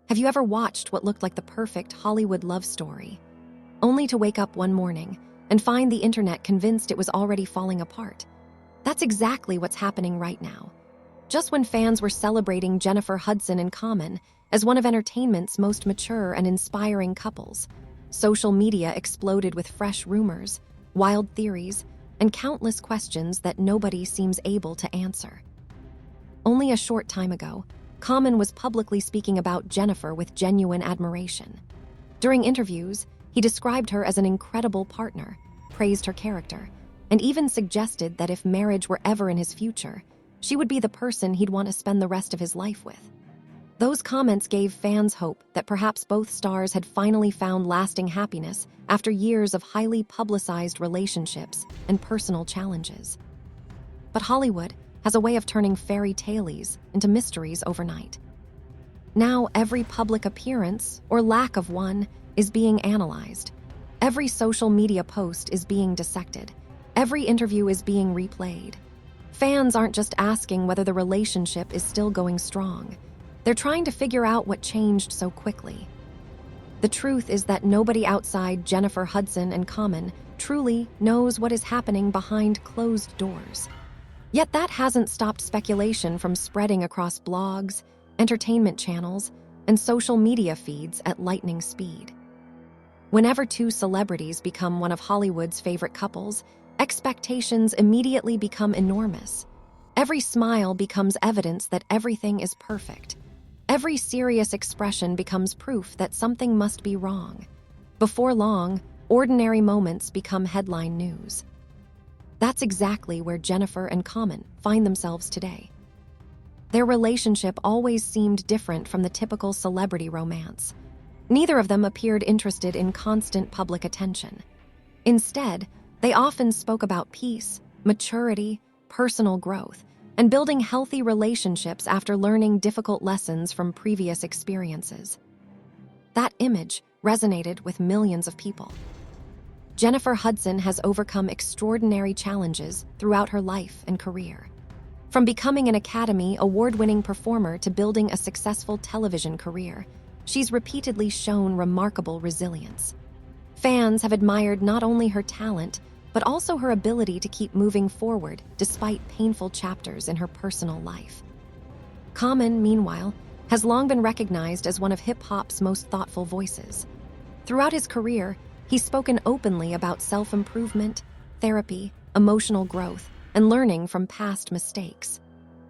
Have you ever watched what looked like the perfect Hollywood love story, only to wake up one morning and find the internet convinced it was already falling apart? That's exactly what's happening right now. Just when fans were celebrating Jennifer Hudson and Common as one of entertainment's most mature and inspiring couples, social media exploded with fresh rumors, wild theories, and countless questions that nobody seems able to answer. Only a short time ago, Common was publicly speaking about Jennifer with genuine admiration. During interviews, he described her as an incredible partner, praised her character, and even suggested that if marriage were ever in his future, she would be the person he'd want to spend the rest of his life with. Those comments gave fans hope that perhaps both stars had finally found lasting happiness after years of highly publicized relationships and personal challenges. But Hollywood has a way of turning fairy tales into mysteries overnight. Now every public appearance, or lack of one, is being analyzed. Every social media post is being dissected. Every interview is being replayed. Fans aren't just asking whether the relationship is still going strong. They're trying to figure out what changed so quickly. The truth is that nobody outside Jennifer Hudson and Common truly knows what is happening behind closed doors. Yet that hasn't stopped speculation from spreading across blogs, entertainment channels, and social media feeds at lightning speed. Whenever two celebrities become one of Hollywood's favorite couples, expectations immediately become enormous. Every smile becomes evidence that everything is perfect. Every serious expression becomes proof that something must be wrong. Before long, ordinary moments become headline news. That's exactly where Jennifer and Common find themselves today. Their relationship always seemed different from the typical celebrity romance. Neither of them appeared interested in constant public attention. Instead, they often spoke about peace, maturity, personal growth, and building healthy relationships after learning difficult lessons from previous experiences. That image resonated with millions of people. Jennifer Hudson has overcome extraordinary challenges throughout her life and career. From becoming an Academy Award-winning performer to building a successful television career, she's repeatedly shown remarkable resilience. Fans have admired not only her talent, but also her ability to keep moving forward despite painful chapters in her personal life. Common, meanwhile, has long been recognized as one of hip-hop's most thoughtful voices. Throughout his career, he's spoken openly about self-improvement, therapy, emotional growth, and learning from past mistakes.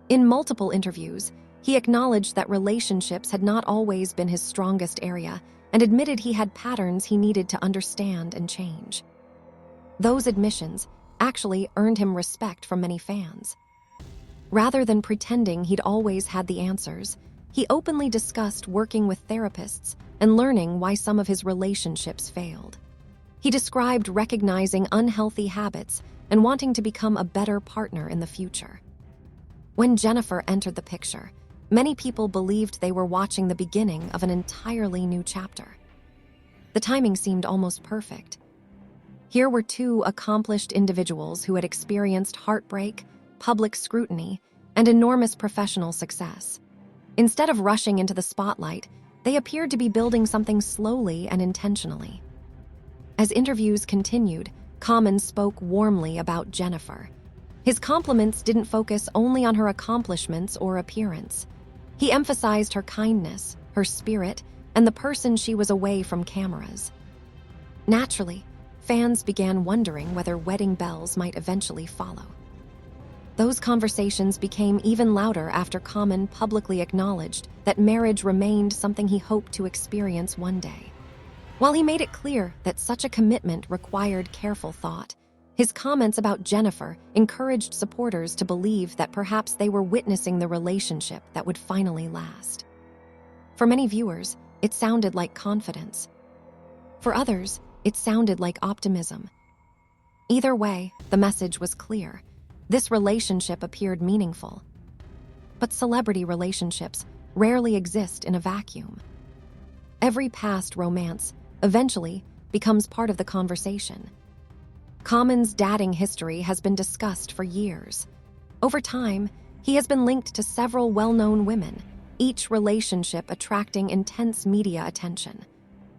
In multiple interviews, he acknowledged that relationships had not always been his strongest area and admitted he had patterns he needed to understand and change. Those admissions actually earned him respect from many fans. Rather than pretending he'd always had the answers, he openly discussed working with therapists and learning why some of his relationships failed. He described recognizing unhealthy habits and wanting to become a better partner in the future. When Jennifer entered the picture, many people believed they were watching the beginning of an entirely new chapter. The timing seemed almost perfect. Here were two accomplished individuals who had experienced heartbreak, public scrutiny, and enormous professional success. Instead of rushing into the spotlight, they appeared to be building something slowly and intentionally. As interviews continued, Common spoke warmly about Jennifer. His compliments didn't focus only on her accomplishments or appearance. He emphasized her kindness, her spirit, and the person she was away from cameras. Naturally, fans began wondering whether wedding bells might eventually follow. Those conversations became even louder after Common publicly acknowledged that marriage remained something he hoped to experience one day. While he made it clear that such a commitment required careful thought, his comments about Jennifer encouraged supporters to believe that perhaps they were witnessing the relationship that would finally last. For many viewers, it sounded like confidence. For others, it sounded like optimism. Either way, the message was clear. This relationship appeared meaningful. But celebrity relationships rarely exist in a vacuum. Every past romance eventually becomes part of the conversation. Common's dating history has been discussed for years. Over time, he has been linked to several well-known women, each relationship attracting intense media attention.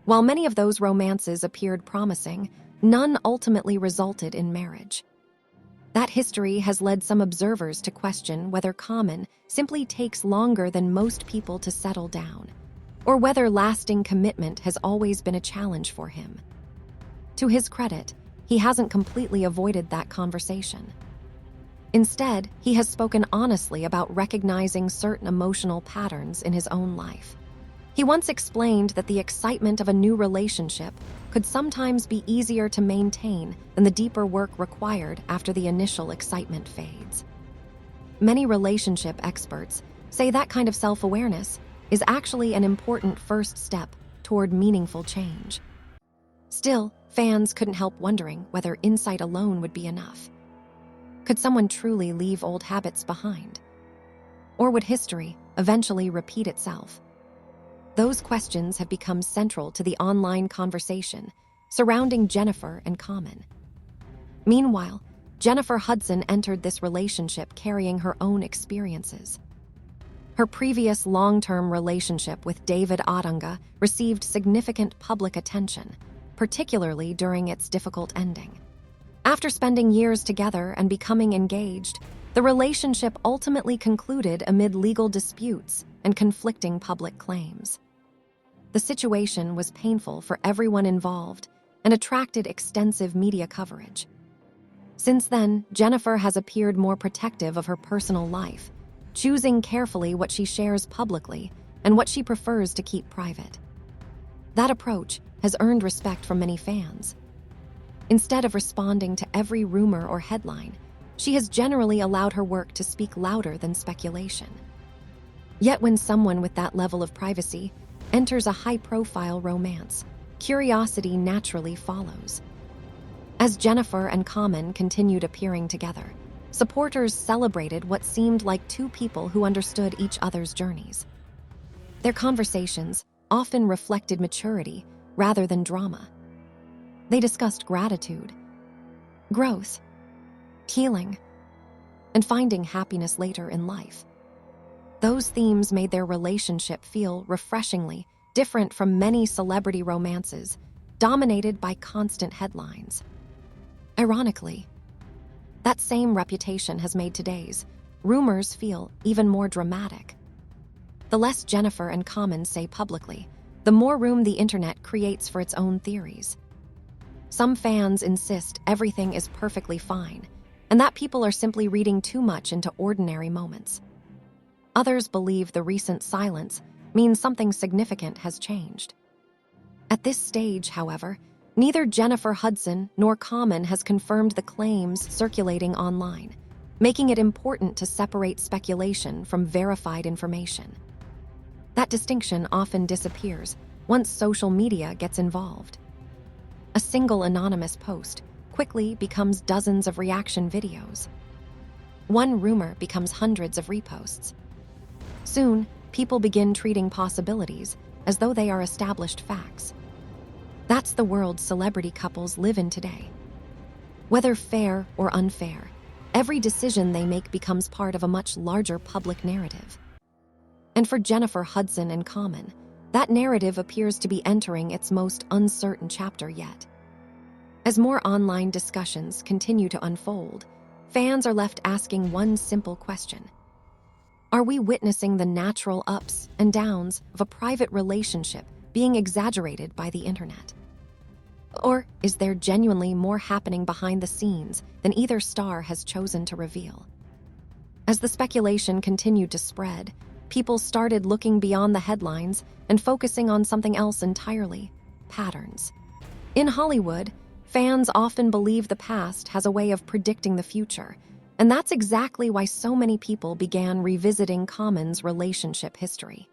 While many of those romances appeared promising, none ultimately resulted in marriage. That history has led some observers to question whether Common simply takes longer than most people to settle down, or whether lasting commitment has always been a challenge for him. To his credit, he hasn't completely avoided that conversation. Instead, he has spoken honestly about recognizing certain emotional patterns in his own life. He once explained that the excitement of a new relationship could sometimes be easier to maintain than the deeper work required after the initial excitement fades. Many relationship experts say that kind of self-awareness is actually an important first step toward meaningful change. Still, fans couldn't help wondering whether insight alone would be enough. Could someone truly leave old habits behind? Or would history eventually repeat itself? Those questions have become central to the online conversation surrounding Jennifer and Common. Meanwhile, Jennifer Hudson entered this relationship carrying her own experiences. Her previous long-term relationship with David Odunga received significant public attention, particularly during its difficult ending. After spending years together and becoming engaged, the relationship ultimately concluded amid legal disputes and conflicting public claims. The situation was painful for everyone involved and attracted extensive media coverage. Since then, Jennifer has appeared more protective of her personal life, choosing carefully what she shares publicly and what she prefers to keep private. That approach has earned respect from many fans. Instead of responding to every rumor or headline, she has generally allowed her work to speak louder than speculation. Yet when someone with that level of privacy enters a high-profile romance, curiosity naturally follows. As Jennifer and Common continued appearing together, supporters celebrated what seemed like two people who understood each other's journeys. Their conversations often reflected maturity rather than drama. They discussed gratitude, growth, healing, and finding happiness later in life. Those themes made their relationship feel refreshingly different from many celebrity romances dominated by constant headlines. Ironically, that same reputation has made today's rumors feel even more dramatic. The less Jennifer and Common say publicly, the more room the internet creates for its own theories. Some fans insist everything is perfectly fine, and that people are simply reading too much into ordinary moments. Others believe the recent silence means something significant has changed. At this stage, however, neither Jennifer Hudson nor Common has confirmed the claims circulating online, making it important to separate speculation from verified information. That distinction often disappears once social media gets involved. A single anonymous post quickly becomes dozens of reaction videos. One rumor becomes hundreds of reposts. Soon, people begin treating possibilities as though they are established facts. That's the world celebrity couples live in today. Whether fair or unfair, every decision they make becomes part of a much larger public narrative. And for Jennifer Hudson and Common, that narrative appears to be entering its most uncertain chapter yet. As more online discussions continue to unfold, fans are left asking one simple question. Are we witnessing the natural ups and downs of a private relationship being exaggerated by the internet? Or is there genuinely more happening behind the scenes than either star has chosen to reveal? As the speculation continued to spread, people started looking beyond the headlines and focusing on something else entirely: patterns. In Hollywood, fans often believe the past has a way of predicting the future, and that's exactly why so many people began revisiting Common's relationship history.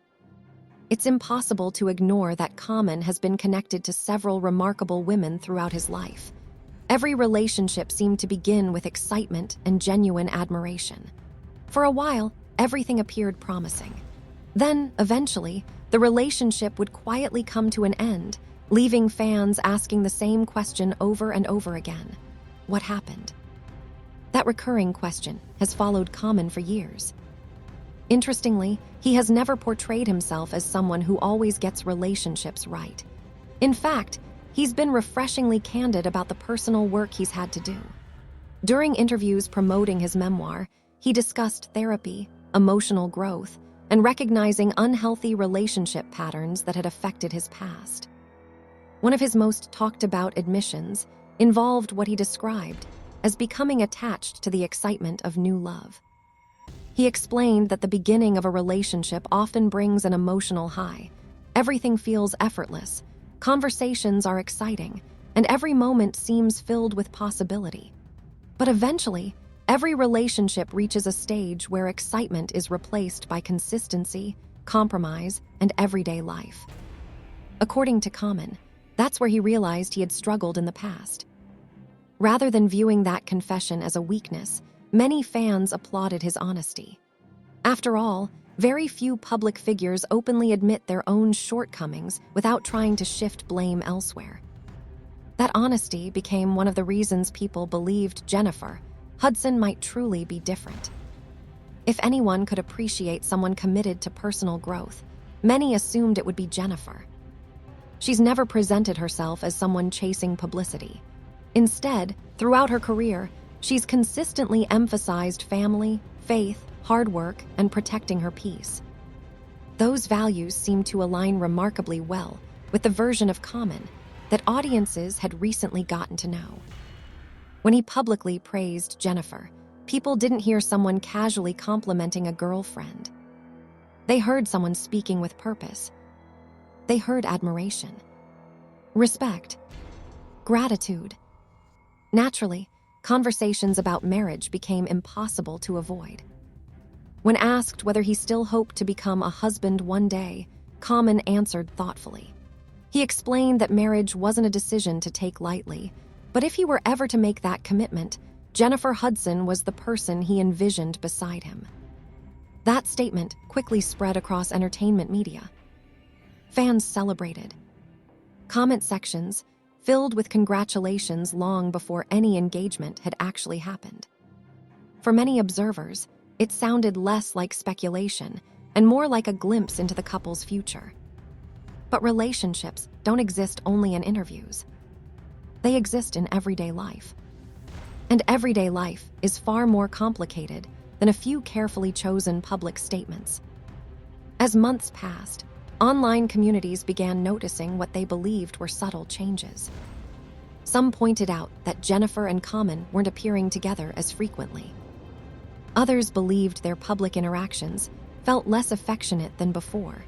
It's impossible to ignore that Common has been connected to several remarkable women throughout his life. Every relationship seemed to begin with excitement and genuine admiration. For a while, everything appeared promising. Then, eventually, the relationship would quietly come to an end, leaving fans asking the same question over and over again: what happened? That recurring question has followed Common for years. Interestingly, he has never portrayed himself as someone who always gets relationships right. In fact, he's been refreshingly candid about the personal work he's had to do. During interviews promoting his memoir, he discussed therapy, emotional growth, and recognizing unhealthy relationship patterns that had affected his past. One of his most talked about admissions involved what he described as becoming attached to the excitement of new love. He explained that the beginning of a relationship often brings an emotional high. Everything feels effortless, conversations are exciting, and every moment seems filled with possibility. But eventually, every relationship reaches a stage where excitement is replaced by consistency, compromise, and everyday life. According to Common, that's where he realized he had struggled in the past. Rather than viewing that confession as a weakness, many fans applauded his honesty. After all, very few public figures openly admit their own shortcomings without trying to shift blame elsewhere. That honesty became one of the reasons people believed Jennifer Hudson might truly be different. If anyone could appreciate someone committed to personal growth, many assumed it would be Jennifer. She's never presented herself as someone chasing publicity. Instead, throughout her career, she's consistently emphasized family, faith, hard work, and protecting her peace. Those values seem to align remarkably well with the version of Common that audiences had recently gotten to know. When he publicly praised Jennifer, people didn't hear someone casually complimenting a girlfriend. They heard someone speaking with purpose. They heard admiration, respect, gratitude. Naturally, conversations about marriage became impossible to avoid. When asked whether he still hoped to become a husband one day, Common answered thoughtfully. He explained that marriage wasn't a decision to take lightly, but if he were ever to make that commitment, Jennifer Hudson was the person he envisioned beside him. That statement quickly spread across entertainment media. Fans celebrated. Comment sections filled with congratulations long before any engagement had actually happened. For many observers, it sounded less like speculation and more like a glimpse into the couple's future. But relationships don't exist only in interviews. They exist in everyday life. And everyday life is far more complicated than a few carefully chosen public statements. As months passed, online communities began noticing what they believed were subtle changes. Some pointed out that Jennifer and Common weren't appearing together as frequently. Others believed their public interactions felt less affectionate than before.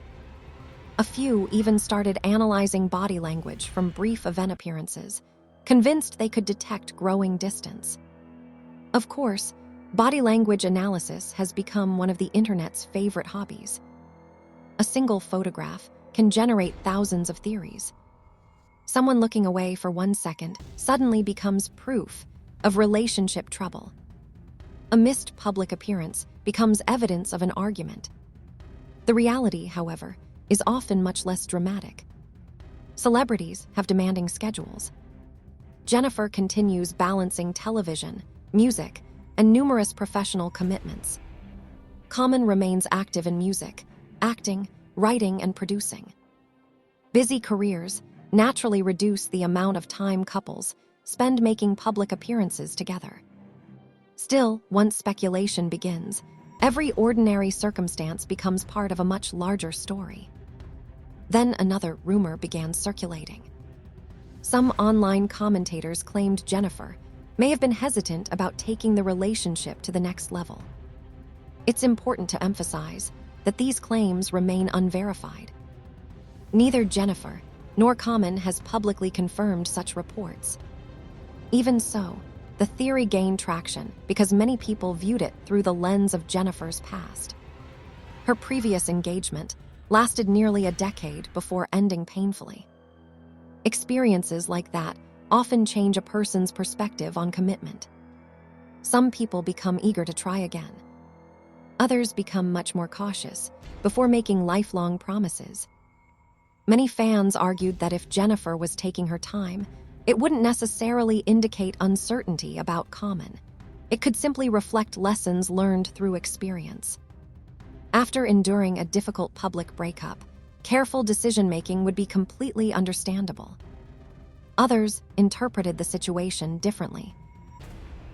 A few even started analyzing body language from brief event appearances, convinced they could detect growing distance. Of course, body language analysis has become one of the internet's favorite hobbies. A single photograph can generate thousands of theories. Someone looking away for 1 second suddenly becomes proof of relationship trouble. A missed public appearance becomes evidence of an argument. The reality, however, is often much less dramatic. Celebrities have demanding schedules. Jennifer continues balancing television, music, and numerous professional commitments. Common remains active in music, acting, writing, and producing. Busy careers naturally reduce the amount of time couples spend making public appearances together. Still, once speculation begins, every ordinary circumstance becomes part of a much larger story. Then another rumor began circulating. Some online commentators claimed Jennifer may have been hesitant about taking the relationship to the next level. It's important to emphasize that these claims remain unverified. Neither Jennifer nor Common has publicly confirmed such reports. Even so, the theory gained traction because many people viewed it through the lens of Jennifer's past. Her previous engagement lasted nearly a decade before ending painfully. Experiences like that often change a person's perspective on commitment. Some people become eager to try again. Others become much more cautious before making lifelong promises. Many fans argued that if Jennifer was taking her time, it wouldn't necessarily indicate uncertainty about Common. It could simply reflect lessons learned through experience. After enduring a difficult public breakup, careful decision-making would be completely understandable. Others interpreted the situation differently.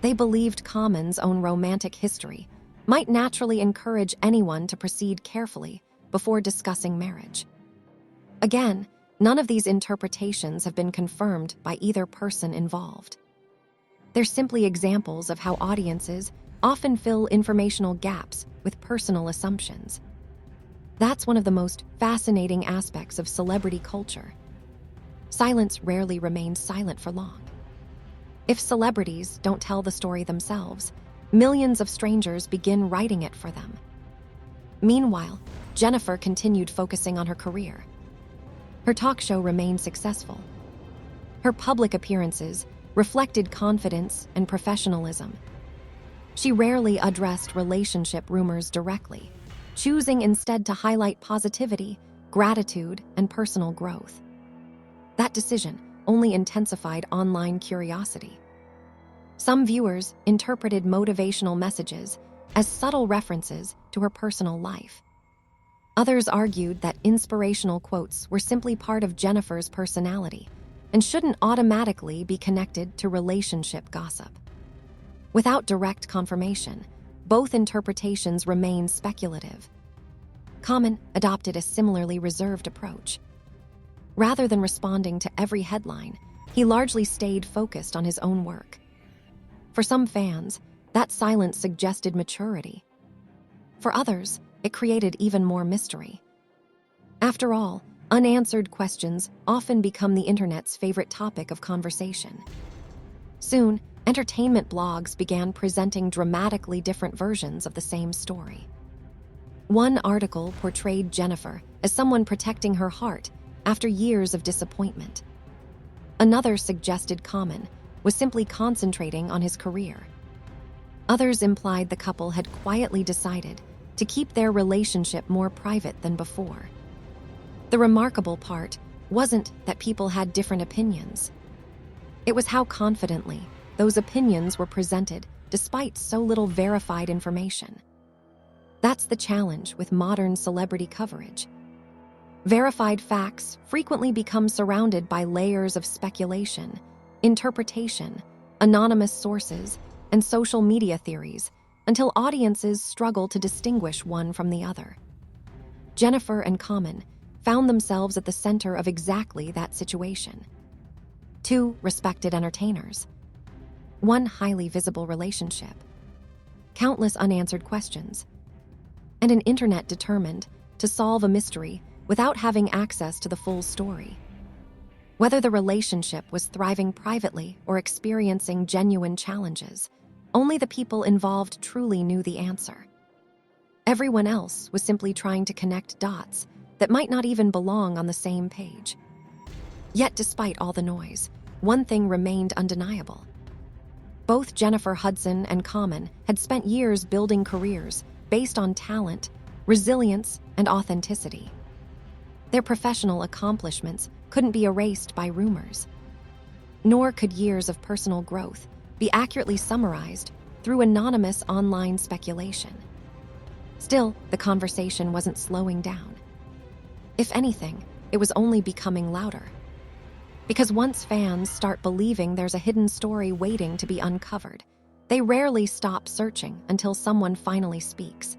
They believed Common's own romantic history might naturally encourage anyone to proceed carefully before discussing marriage. Again, none of these interpretations have been confirmed by either person involved. They're simply examples of how audiences often fill informational gaps with personal assumptions. That's one of the most fascinating aspects of celebrity culture. Silence rarely remains silent for long. If celebrities don't tell the story themselves, millions of strangers begin writing it for them. Meanwhile, Jennifer continued focusing on her career. Her talk show remained successful. Her public appearances reflected confidence and professionalism. She rarely addressed relationship rumors directly, choosing instead to highlight positivity, gratitude, and personal growth. That decision only intensified online curiosity. Some viewers interpreted motivational messages as subtle references to her personal life. Others argued that inspirational quotes were simply part of Jennifer's personality and shouldn't automatically be connected to relationship gossip. Without direct confirmation, both interpretations remain speculative. Common adopted a similarly reserved approach. Rather than responding to every headline, he largely stayed focused on his own work. For some fans, that silence suggested maturity. For others, it created even more mystery. After all, unanswered questions often become the internet's favorite topic of conversation. Soon, entertainment blogs began presenting dramatically different versions of the same story. One article portrayed Jennifer as someone protecting her heart after years of disappointment. Another suggested Common was simply concentrating on his career. Others implied the couple had quietly decided to keep their relationship more private than before. The remarkable part wasn't that people had different opinions. It was how confidently those opinions were presented despite so little verified information. That's the challenge with modern celebrity coverage. Verified facts frequently become surrounded by layers of speculation, interpretation, anonymous sources, and social media theories until audiences struggle to distinguish one from the other. Jennifer and Common found themselves at the center of exactly that situation. Two respected entertainers. One highly visible relationship. Countless unanswered questions. And an internet determined to solve a mystery without having access to the full story. Whether the relationship was thriving privately or experiencing genuine challenges, only the people involved truly knew the answer. Everyone else was simply trying to connect dots that might not even belong on the same page. Yet despite all the noise, one thing remained undeniable. Both Jennifer Hudson and Common had spent years building careers based on talent, resilience, and authenticity. Their professional accomplishments couldn't be erased by rumors. Nor could years of personal growth be accurately summarized through anonymous online speculation. Still, the conversation wasn't slowing down. If anything, it was only becoming louder. Because once fans start believing there's a hidden story waiting to be uncovered, they rarely stop searching until someone finally speaks.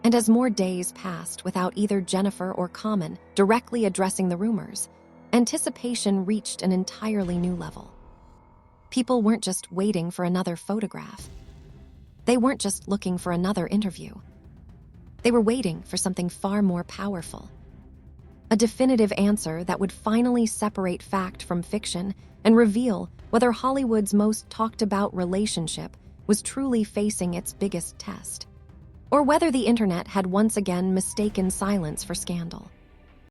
And as more days passed without either Jennifer or Common directly addressing the rumors, anticipation reached an entirely new level. People weren't just waiting for another photograph. They weren't just looking for another interview. They were waiting for something far more powerful. A definitive answer that would finally separate fact from fiction and reveal whether Hollywood's most talked about relationship was truly facing its biggest test, or whether the internet had once again mistaken silence for scandal.